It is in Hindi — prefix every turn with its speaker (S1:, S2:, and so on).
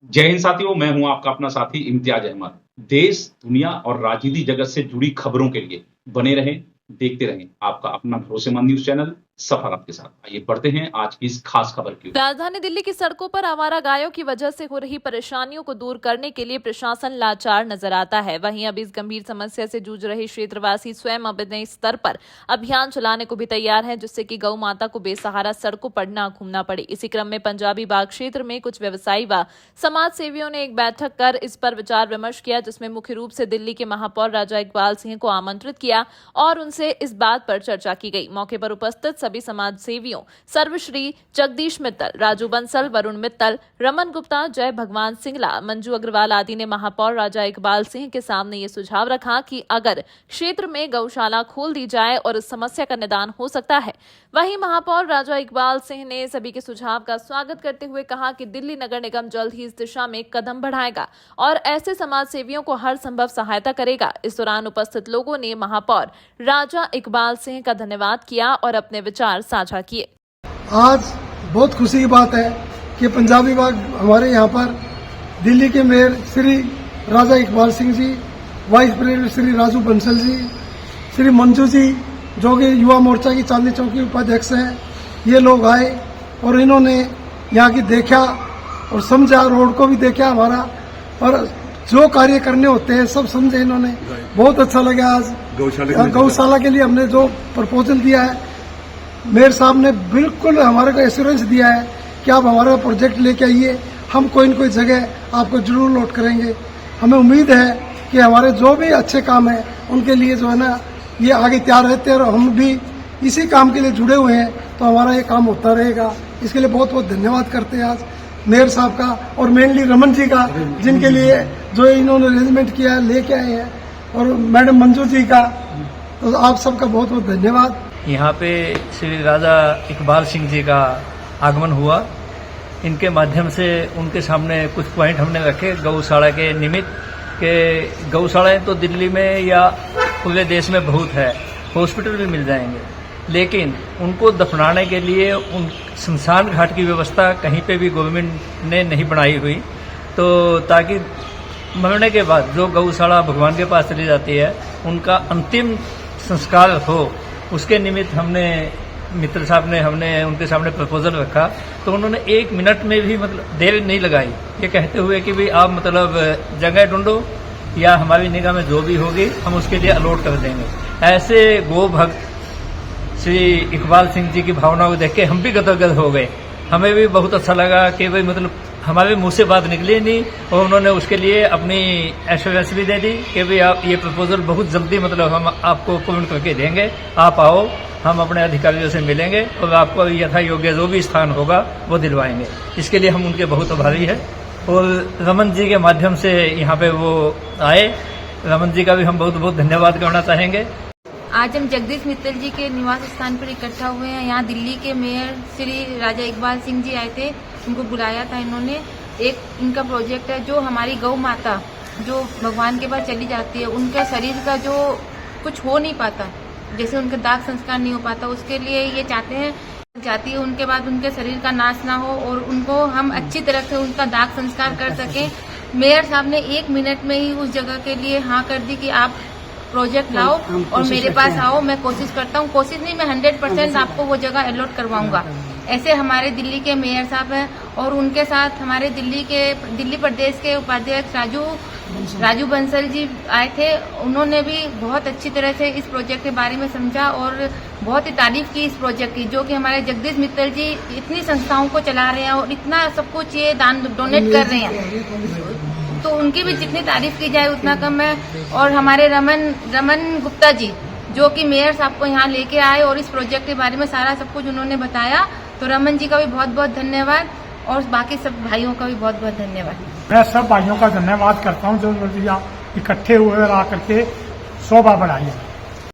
S1: जय हिंद साथियों, मैं हूं आपका अपना साथी इम्तियाज अहमद। देश, दुनिया और राजनीति जगत से जुड़ी खबरों के लिए बने रहें, देखते रहें आपका अपना भरोसेमंद न्यूज चैनल सफर आपके साथ। आइए बढ़ते हैं आज की इस खास खबर की।
S2: राजधानी दिल्ली की सड़कों पर आवारा गायों की वजह से हो रही परेशानियों को दूर करने के लिए प्रशासन लाचार नजर आता है। वहीं अब इस गंभीर समस्या से जूझ रहे क्षेत्रवासी स्वयं अपने स्तर पर अभियान चलाने को भी तैयार हैं, जिससे कि गौ माता को बेसहारा सड़कों पर न घूमना पड़े। इसी क्रम में पंजाबी बाग क्षेत्र में कुछ व्यवसायी व समाज सेवियों ने एक बैठक कर इस पर विचार विमर्श किया, जिसमें मुख्य रूप से दिल्ली के महापौर राजा इकबाल सिंह को आमंत्रित किया और उनसे इस बात पर चर्चा की गई। मौके पर उपस्थित सभी समाज सेवियों सर्वश्री जगदीश मित्तल, राजू बंसल, वरुण मित्तल, रमन गुप्ता, जय भगवान सिंगला, मंजू अग्रवाल आदि ने महापौर राजा इकबाल सिंह के सामने ये सुझाव रखा कि अगर क्षेत्र में गौशाला खोल दी जाए और इस समस्या का निदान हो सकता है। वहीं महापौर राजा इकबाल सिंह ने सभी के सुझाव का स्वागत करते हुए कहा कि दिल्ली नगर निगम जल्द ही इस दिशा में कदम बढ़ाएगा और ऐसे समाज सेवियों को हर संभव सहायता करेगा। इस दौरान उपस्थित लोगों ने महापौर राजा इकबाल सिंह का धन्यवाद किया और अपने विचार साझा किए।
S3: आज बहुत खुशी की बात है कि पंजाबी बाग हमारे यहाँ पर दिल्ली के मेयर श्री राजा इकबाल सिंह जी, वाइस प्रेसिडेंट श्री राजू बंसल जी, श्री मंजू जी जो कि युवा मोर्चा की चांदनी चौक की उपाध्यक्ष हैं, ये लोग आए और इन्होंने यहाँ की देखा और समझा, रोड को भी देखा हमारा, और जो कार्य करने होते हैं सब समझे इन्होंने। बहुत अच्छा लगा। आज गौशाला के लिए हमने जो प्रपोजल दिया है, मेयर साहब ने बिल्कुल हमारे को एश्योरेंस दिया है कि आप हमारा प्रोजेक्ट लेके आइए, हम कोई न कोई जगह आपको जरूर लौट करेंगे। हमें उम्मीद है कि हमारे जो भी अच्छे काम है उनके लिए जो है ना ये आगे तैयार रहते हैं और हम भी इसी काम के लिए जुड़े हुए हैं, तो हमारा ये काम होता रहेगा। इसके लिए बहुत बहुत धन्यवाद करते हैं आज मेयर साहब का और मेनली रमन जी का, जिनके लिए जो इन्होंने अरेंजमेंट किया है, लेके आए हैं, और मैडम मंजू जी का, तो आप सबका बहुत बहुत धन्यवाद।
S4: यहाँ पे श्री राजा इकबाल सिंह जी का आगमन हुआ। इनके माध्यम से उनके सामने कुछ पॉइंट हमने रखे गौशाला के निमित्त के। गौशालाएं तो दिल्ली में या पूरे देश में बहुत है, हॉस्पिटल भी मिल जाएंगे, लेकिन उनको दफनाने के लिए उन शमशान घाट की व्यवस्था कहीं पे भी गवर्नमेंट ने नहीं बनाई हुई। तो ताकि मरने के बाद जो गौशाला भगवान के पास चली जाती है उनका अंतिम संस्कार हो, उसके निमित्त हमने मित्र साहब ने हमने उनके सामने प्रपोजल रखा। तो उन्होंने 1 मिनट में भी मतलब देर नहीं लगाई, ये कहते हुए कि भाई आप मतलब जगह ढूंढो या हमारी निगाह में जो भी होगी हम उसके लिए अलॉट कर देंगे। ऐसे गो भक्त श्री इकबाल सिंह जी की भावना को देख के हम भी गदगद हो गए। हमें भी बहुत अच्छा लगा कि भाई मतलब हमारे मुंह से बात निकली नहीं, और उन्होंने उसके लिए अपनी एश्योरेंस भी दे दी कि भाई आप ये प्रपोजल बहुत जल्दी मतलब हम आपको पूर्ण करके देंगे, आप आओ, हम अपने अधिकारियों से मिलेंगे और आपको यथा योग्य जो भी स्थान होगा वो दिलवाएंगे। इसके लिए हम उनके बहुत आभारी हैं। और रमन जी के माध्यम से यहाँ पे वो आए, रमन जी का भी हम बहुत बहुत धन्यवाद करना चाहेंगे।
S5: आज हम जगदीश मित्तल जी के निवास स्थान पर इकट्ठा हुए हैं। यहाँ दिल्ली के मेयर श्री राजा इकबाल सिंह जी आए थे, उनको बुलाया था इन्होंने। एक इनका प्रोजेक्ट है जो हमारी गौ माता जो भगवान के पास चली जाती है, उनका शरीर का जो कुछ हो नहीं पाता, जैसे उनका दाग संस्कार नहीं हो पाता, उसके लिए ये चाहते हैं जाती है उनके बाद उनके शरीर का नाश ना हो और उनको हम अच्छी तरह से उनका दाग संस्कार कर सकें। मेयर साहब ने 1 मिनट में ही उस जगह के लिए हाँ कर दी कि आप प्रोजेक्ट लाओ और मेरे पास आओ, मैं कोशिश करता हूँ, कोशिश नहीं मैं 100% आपको वो जगह अलॉट करवाऊंगा। ऐसे हमारे दिल्ली के मेयर साहब हैं और उनके साथ हमारे दिल्ली प्रदेश के उपाध्यक्ष राजू बंसल जी आए थे। उन्होंने भी बहुत अच्छी तरह से इस प्रोजेक्ट के बारे में समझा और बहुत ही तारीफ की इस प्रोजेक्ट की, जो कि हमारे जगदीश मित्तल जी इतनी संस्थाओं को चला रहे हैं और इतना सब कुछ ये दान डोनेट कर रहे हैं, तो उनकी भी जितनी तारीफ की जाए उतना कम है। और हमारे रमन गुप्ता जी जो कि मेयर साहब को यहाँ लेके आए और इस प्रोजेक्ट के बारे में सारा सब कुछ उन्होंने बताया, तो रमन जी का भी बहुत बहुत धन्यवाद और बाकी सब भाइयों का भी बहुत बहुत धन्यवाद।
S6: मैं सब भाइयों का धन्यवाद करता हूँ जो यहाँ इकट्ठे हुए और आकर के शोभा बढ़ाई है।